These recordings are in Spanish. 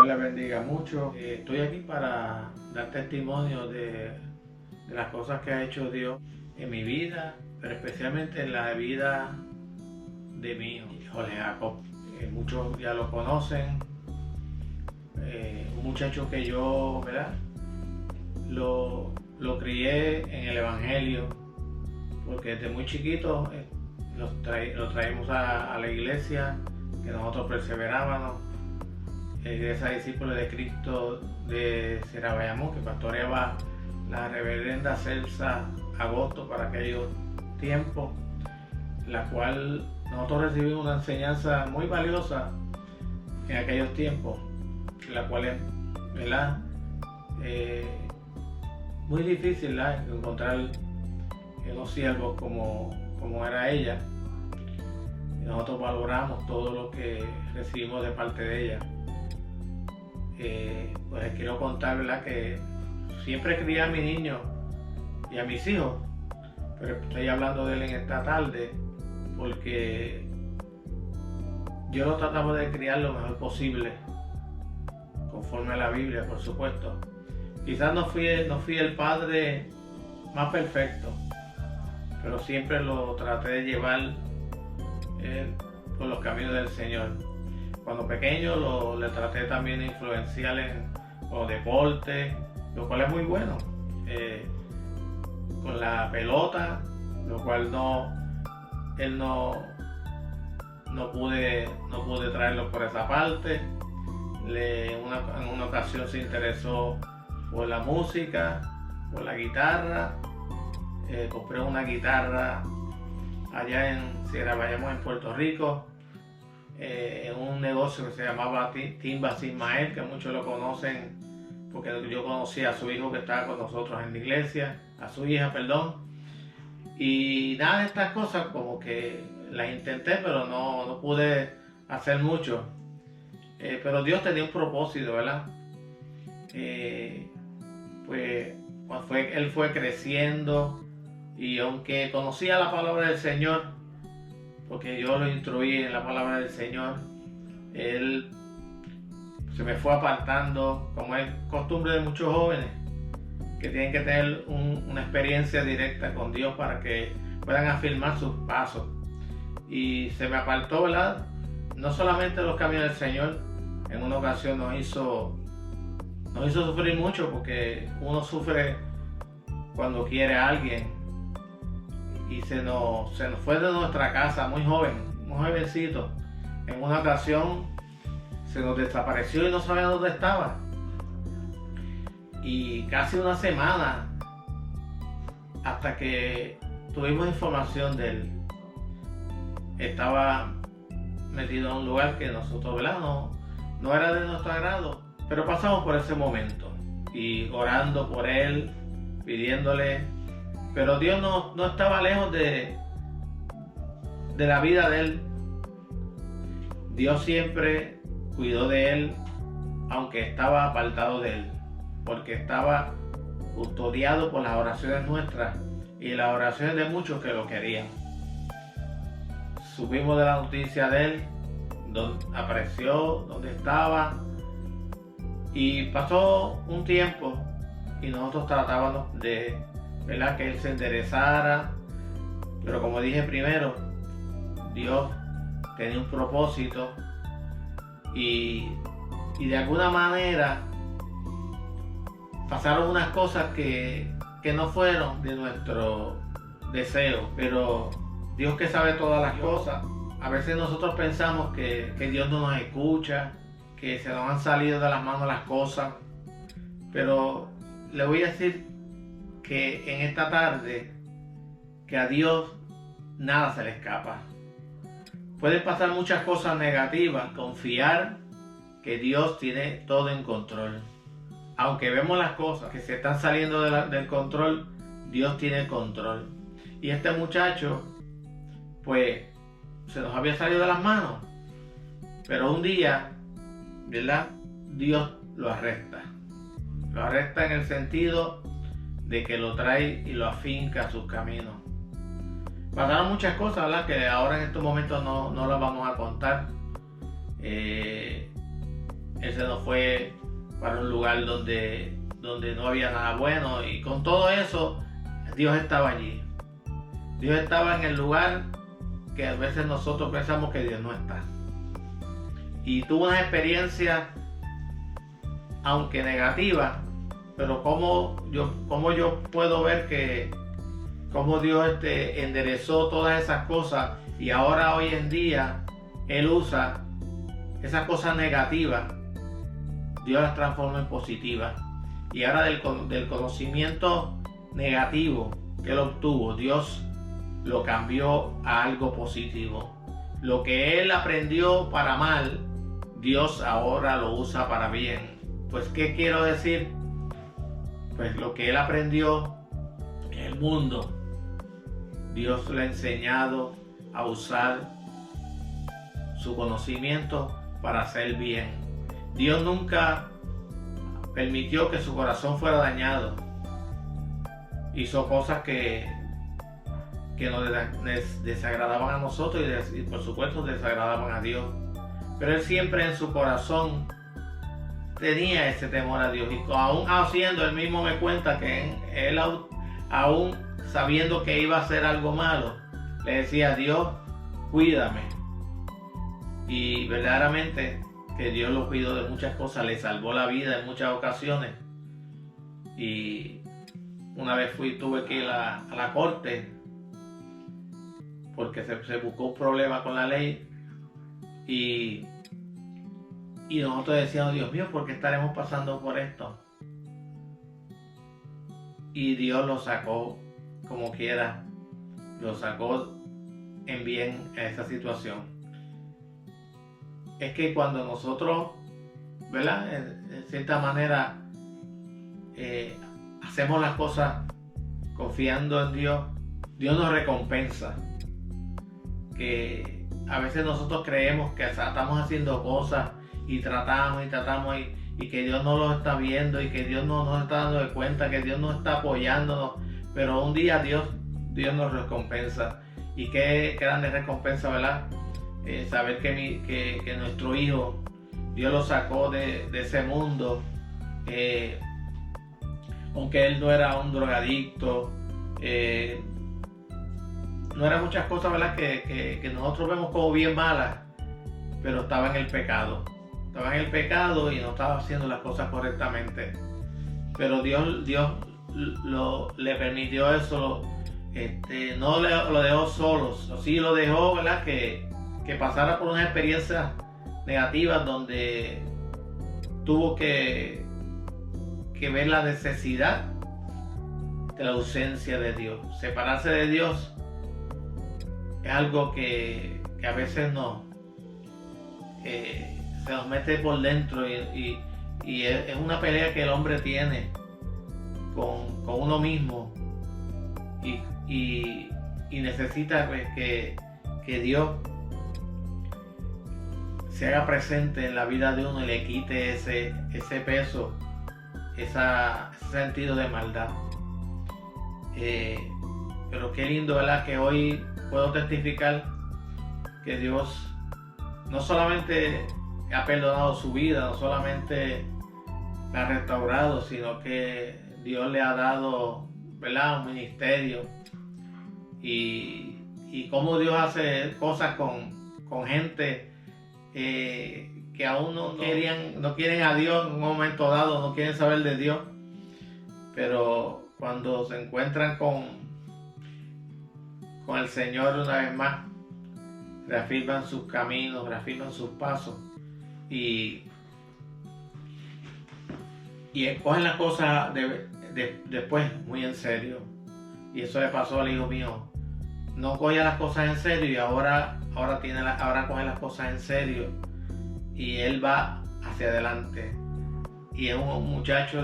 le bendiga mucho. Estoy aquí para dar testimonio de las cosas que ha hecho Dios en mi vida, pero especialmente en la vida de mi hijo, Jorge Jacob. Muchos ya lo conocen. Un muchacho que yo, ¿verdad?, lo crié en el Evangelio, porque desde muy chiquito lo traímos a la iglesia, que nosotros perseverábamos. La iglesia Discípulos de Cristo de Sierra Bayamón, que pastoreaba la reverenda Celsa Agosto para aquellos tiempos, la cual nosotros recibimos una enseñanza muy valiosa en aquellos tiempos, la cual es, ¿verdad?, muy difícil, ¿verdad?, encontrar unos siervos como era ella. Y nosotros valoramos todo lo que recibimos de parte de ella. Pues les quiero contar, ¿verdad?, que siempre crié a mi niño y a mis hijos, pero estoy hablando de él en esta tarde porque yo lo trataba de criar lo mejor posible, conforme a la Biblia, por supuesto. Quizás no fui el padre más perfecto, pero siempre lo traté de llevar por los caminos del Señor. Cuando pequeño le traté también de influenciar en los deportes, lo cual es muy bueno. Con la pelota, lo cual no pude traerlo por esa parte. En una ocasión se interesó por la música, por la guitarra. Compré una guitarra allá en Sierra Bayamón, en Puerto Rico, en un negocio que se llamaba Timbas Ismael, que muchos lo conocen porque yo conocí a su hijo que estaba con nosotros en la iglesia, a su hija, perdón. Y nada de estas cosas, como que las intenté, pero no pude hacer mucho. Pero Dios tenía un propósito, ¿verdad? Pues él fue creciendo, y aunque conocía la palabra del Señor, porque yo lo instruí en la palabra del Señor, él se me fue apartando, como es costumbre de muchos jóvenes que tienen que tener una experiencia directa con Dios para que puedan afirmar sus pasos. Y se me apartó, ¿verdad?, no solamente los caminos del Señor. En una ocasión nos hizo sufrir mucho, porque uno sufre cuando quiere a alguien, y se nos fue de nuestra casa muy jovencito. En una ocasión se nos desapareció y no sabía dónde estaba, y casi una semana hasta que tuvimos información de él. Estaba metido en un lugar que nosotros, ¿verdad?, no era de nuestro agrado, pero pasamos por ese momento y orando por él, pidiéndole. Pero Dios no estaba lejos de la vida de él. Dios siempre cuidó de él, aunque estaba apartado de él, porque estaba custodiado por las oraciones nuestras y las oraciones de muchos que lo querían. Supimos de la noticia de él, donde apareció, donde estaba, y pasó un tiempo y nosotros tratábamos de, ¿verdad?, que él se enderezara, pero como dije primero, Dios tenía un propósito, y de alguna manera pasaron unas cosas que no fueron de nuestro deseo, pero Dios, que sabe todas las cosas, a veces nosotros pensamos que Dios no nos escucha, que se nos han salido de las manos las cosas, pero le voy a decir que en esta tarde, que a Dios nada se le escapa. Pueden pasar muchas cosas negativas, confiar que Dios tiene todo en control. Aunque vemos las cosas que se están saliendo del control, Dios tiene el control. Y este muchacho, pues, se nos había salido de las manos, pero un día, ¿verdad?, Dios lo arresta. Lo arresta en el sentido de que lo trae y lo afinca a sus caminos. Pasaron muchas cosas, ¿verdad?, que ahora en estos momentos no las vamos a contar. él se nos fue para un lugar donde no había nada bueno, y con todo eso Dios estaba allí. Dios estaba en el lugar que a veces nosotros pensamos que Dios no está. Y tuvo una experiencia, aunque negativa, pero como yo puedo ver que cómo Dios enderezó todas esas cosas, y ahora hoy en día Él usa esas cosas negativas, Dios las transforma en positivas. Y ahora del conocimiento negativo que Él obtuvo, Dios lo cambió a algo positivo. Lo que Él aprendió para mal, Dios ahora lo usa para bien. Pues, ¿qué quiero decir? Pues lo que Él aprendió en el mundo, Dios le ha enseñado a usar su conocimiento para hacer bien. Dios nunca permitió que su corazón fuera dañado. Hizo cosas que nos desagradaban a nosotros y por supuesto desagradaban a Dios. Pero Él siempre en su corazón tenía ese temor a Dios. Y aún haciendo, Él mismo me cuenta que Él, aún sabiendo que iba a hacer algo malo, le decía: Dios, cuídame. Y verdaderamente que Dios lo cuidó de muchas cosas, le salvó la vida en muchas ocasiones. Y una vez tuve que ir a la corte porque se buscó un problema con la ley, y nosotros decíamos: Dios mío, ¿por qué estaremos pasando por esto? Y Dios lo sacó como quiera, lo sacó en bien a esa situación. Es que cuando nosotros, ¿verdad?, en cierta manera hacemos las cosas confiando en Dios, Dios nos recompensa. Que a veces nosotros creemos que estamos haciendo cosas y tratamos y que Dios no lo está viendo, y que Dios no nos está dando de cuenta, que Dios no está apoyándonos, pero un día Dios nos recompensa. Y qué grande recompensa, ¿verdad? Saber que nuestro hijo, Dios lo sacó de ese mundo, aunque él no era un drogadicto, no eran muchas cosas, ¿verdad?, que nosotros vemos como bien malas, pero estaba en el pecado. Estaba en el pecado y no estaba haciendo las cosas correctamente. Pero Dios le permitió eso, no lo dejó solo. Sí lo dejó, ¿verdad?, que pasara por una experiencia negativa donde tuvo que ver la necesidad de la ausencia de Dios. Separarse de Dios es algo que a veces se nos mete por dentro, y es una pelea que el hombre tiene con uno mismo, y necesita, pues, que Dios se haga presente en la vida de uno y le quite ese peso, ese sentido de maldad. Pero qué lindo, ¿verdad?, que hoy puedo testificar que Dios no solamente ha perdonado su vida, no solamente la ha restaurado, sino que Dios le ha dado, ¿verdad?, un ministerio, y cómo Dios hace cosas con gente que aún no quieren a Dios en un momento dado, no quieren saber de Dios, pero cuando se encuentran con el Señor una vez más, reafirman sus caminos, reafirman sus pasos, y cogen las cosas después muy en serio. Y eso le pasó al hijo mío. No cogía las cosas en serio, y ahora coge las cosas en serio, y él va hacia adelante. Y es un muchacho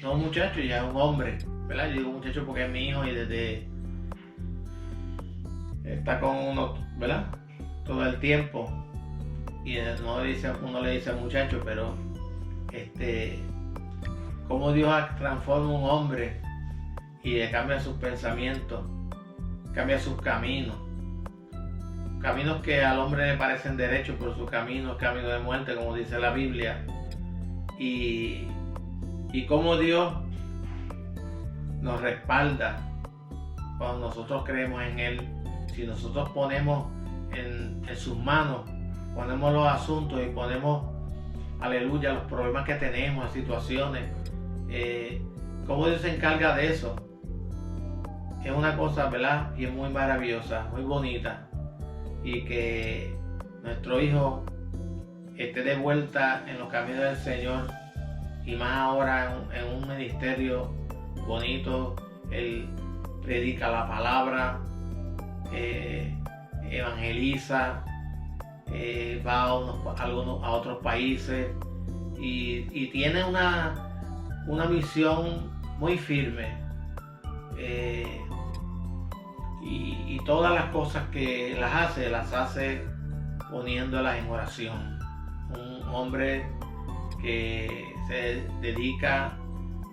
no un muchacho, ya es un hombre, ¿verdad? Yo digo muchacho porque es mi hijo, y desde está con uno, ¿verdad?, todo el tiempo. Y uno le dice al muchacho, pero cómo Dios transforma un hombre y le cambia sus pensamientos, cambia sus caminos. caminos que al hombre le parecen derechos, pero su camino es camino de muerte, como dice la Biblia. Y cómo Dios nos respalda cuando nosotros creemos en Él. Si nosotros ponemos en sus manos, ponemos los asuntos y ponemos, aleluya, los problemas que tenemos, las situaciones, cómo Dios se encarga de eso. Es una cosa, ¿verdad? Y es muy maravillosa, muy bonita. Y que nuestro hijo esté de vuelta en los caminos del Señor, y más ahora en un ministerio bonito. Él predica la palabra, evangeliza, va a otros países y tiene una misión muy firme, y todas las cosas que las hace poniéndolas en oración. Un hombre que se dedica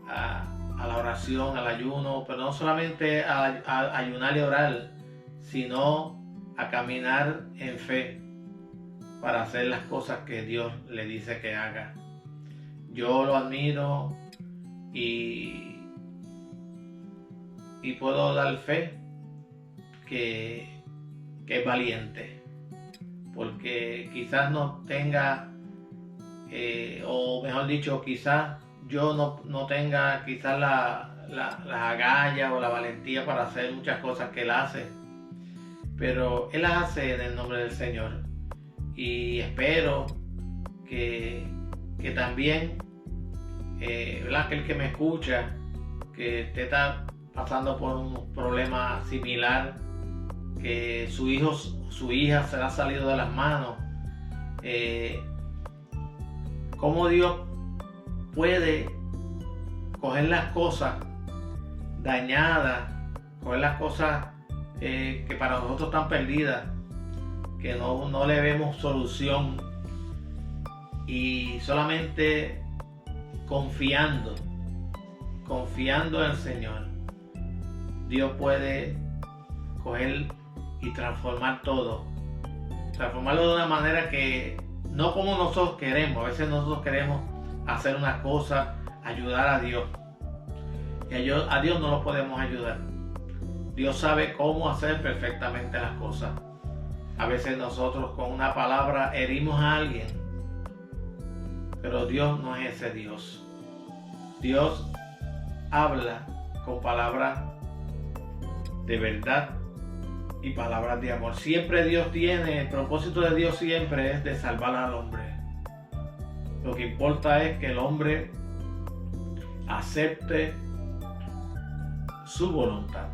a la oración, al ayuno, pero no solamente a ayunar y orar, sino a caminar en fe para hacer las cosas que Dios le dice que haga. Yo lo admiro y puedo dar fe que es valiente, porque quizás no tenga, o mejor dicho, quizás yo no tenga quizás las agallas o la valentía para hacer muchas cosas que él hace, pero él las hace en el nombre del Señor. Y espero que también, ¿verdad?, que el que me escucha, que esté pasando por un problema similar, que su hija se le ha salido de las manos, cómo Dios puede coger las cosas dañadas, coger las cosas que para nosotros están perdidas, que no le vemos solución, y solamente confiando en el Señor, Dios puede coger y transformar todo, transformarlo de una manera que no como nosotros queremos. A veces nosotros queremos hacer unas cosas, ayudar a Dios, y a Dios no lo podemos ayudar. Dios sabe cómo hacer perfectamente las cosas. A veces nosotros con una palabra herimos a alguien, pero Dios no es ese Dios. Dios habla con palabras de verdad y palabras de amor. Siempre Dios tiene, el propósito de Dios siempre es de salvar al hombre. Lo que importa es que el hombre acepte su voluntad,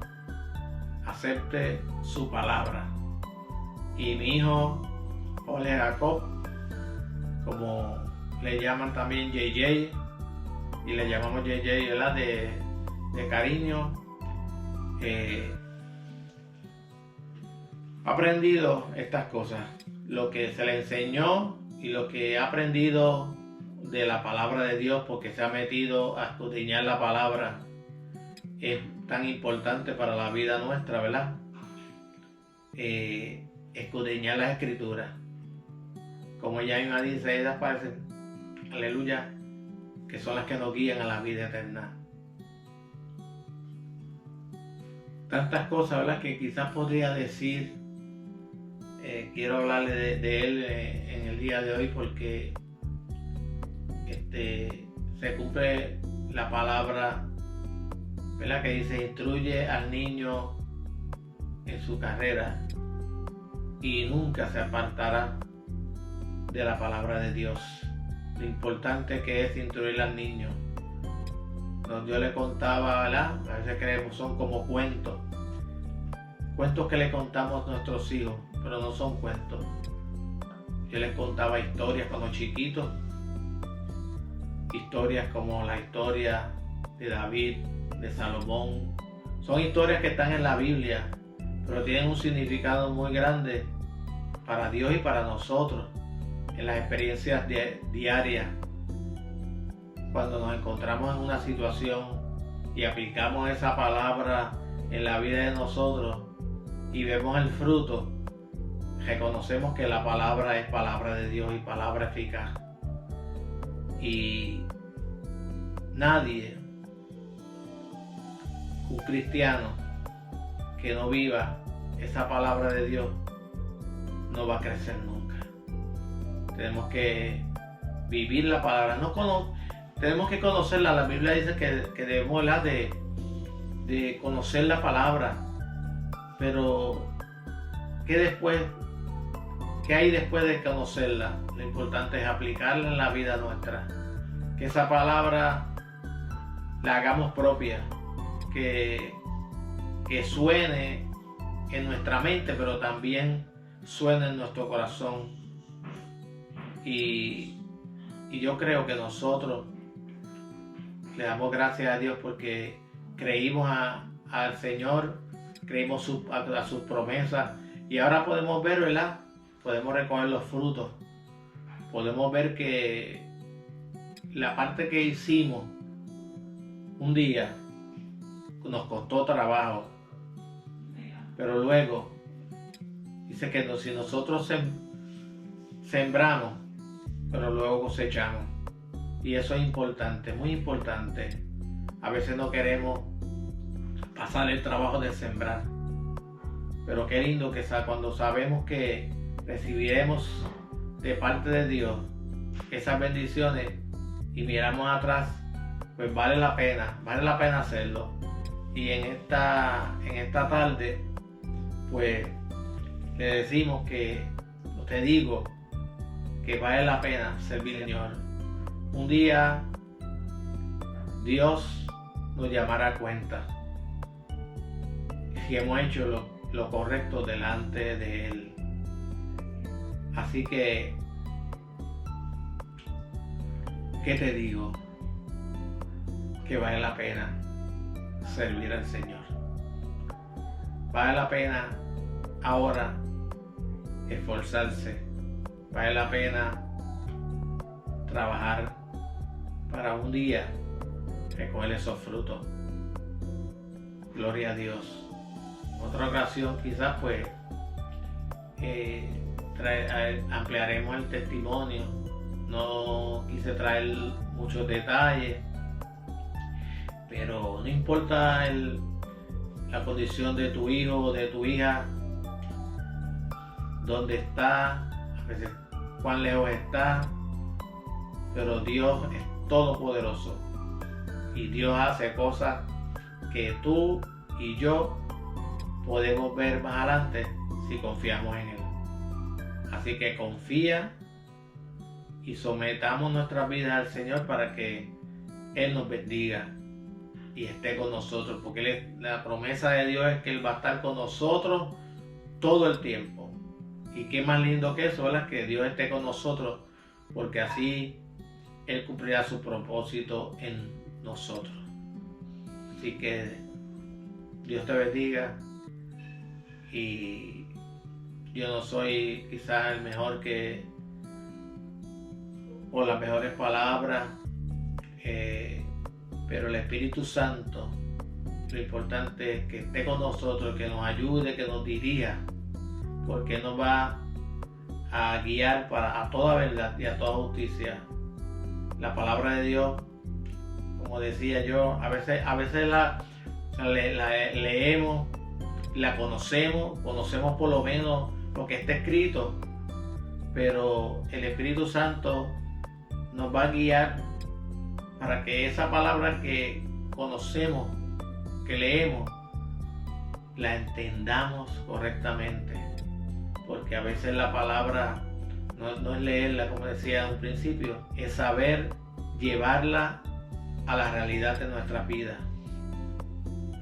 acepte su palabra. Y mi hijo Jorge Jacob, como le llaman también JJ, y le llamamos JJ, ¿verdad?, de cariño, ha aprendido estas cosas, lo que se le enseñó y lo que ha aprendido de la palabra de Dios, porque se ha metido a escudriñar la palabra. Es tan importante para la vida nuestra, ¿verdad? Escudriñar las escrituras. Como ella misma dice, ellas parecen, aleluya, que son las que nos guían a la vida eterna. Tantas cosas, ¿verdad?, que quizás podría decir. Quiero hablarle de él en el día de hoy, porque se cumple la palabra, ¿verdad?, que dice: instruye al niño en su carrera y nunca se apartará de la palabra de Dios. Lo importante que es instruir al niño. Yo le contaba, ¿verdad?, a veces creemos son como cuentos que le contamos a nuestros hijos, pero no son cuentos. Yo les contaba historias cuando chiquitos, historias como la historia de David, de Salomón. Son historias que están en la Biblia, pero tienen un significado muy grande para Dios y para nosotros en las experiencias diarias. Cuando nos encontramos en una situación y aplicamos esa palabra en la vida de nosotros y vemos el fruto, reconocemos que la palabra es palabra de Dios y palabra eficaz. Y nadie, un cristiano que no viva esa palabra de Dios, no va a crecer nunca. Tenemos que vivir la palabra. Tenemos que conocerla. La Biblia dice que debemos hablar de conocer la palabra. Pero, ¿qué hay después de conocerla? Lo importante es aplicarla en la vida nuestra. Que esa palabra la hagamos propia. Que suene en nuestra mente, pero también suene en nuestro corazón. Y yo creo que nosotros le damos gracias a Dios porque creímos al Señor, creímos a sus promesas, y ahora podemos ver, ¿verdad? Podemos recoger los frutos. Podemos ver que la parte que hicimos un día nos costó trabajo, pero luego dice que si nosotros sembramos, pero luego cosechamos. Y eso es importante, muy importante. A veces no queremos pasar el trabajo de sembrar, pero qué lindo que cuando sabemos que recibiremos de parte de Dios esas bendiciones y miramos atrás, pues vale la pena hacerlo. Y en esta tarde, pues le decimos te digo que vale la pena servir al Señor. Un día Dios nos llamará a cuenta si hemos hecho lo correcto delante de Él. Así que, ¿qué te digo? Que vale la pena servir al Señor. Vale la pena ahora esforzarse. Vale la pena trabajar para un día recoger esos frutos. Gloria a Dios. Otra ocasión quizás pues ampliaremos el testimonio. No quise traer muchos detalles, pero no importa la condición de tu hijo o de tu hija, dónde está, a veces cuán lejos está, pero Dios es todopoderoso y Dios hace cosas que tú y yo podemos ver más adelante si confiamos en Él. Así que confía y sometamos nuestras vidas al Señor para que Él nos bendiga y esté con nosotros, porque la promesa de Dios es que Él va a estar con nosotros todo el tiempo. Y qué más lindo que eso, ¿verdad? Que Dios esté con nosotros, porque así Él cumplirá su propósito en nosotros. Así que Dios te bendiga. Y yo no soy quizás el mejor o las mejores palabras, pero el Espíritu Santo, lo importante es que esté con nosotros, que nos ayude, que nos dirija, porque nos va a guiar a toda verdad y a toda justicia. La palabra de Dios, como decía yo, a veces la leemos, la conocemos por lo menos lo que está escrito, pero el Espíritu Santo nos va a guiar para que esa palabra que conocemos, que leemos, la entendamos correctamente, porque a veces la palabra no es leerla, como decía en un principio, es saber llevarla a la realidad de nuestras vidas.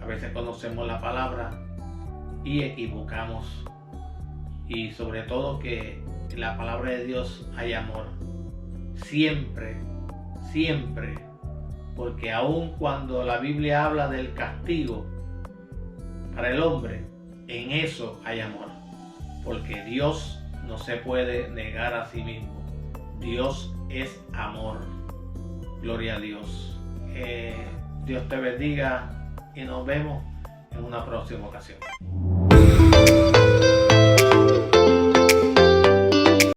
A veces conocemos la palabra y equivocamos, y sobre todo que en la palabra de Dios hay amor, siempre, porque aun cuando la Biblia habla del castigo para el hombre, en eso hay amor, porque Dios no se puede negar a sí mismo. Dios es amor. Gloria a Dios. Dios te bendiga y nos vemos en una próxima ocasión.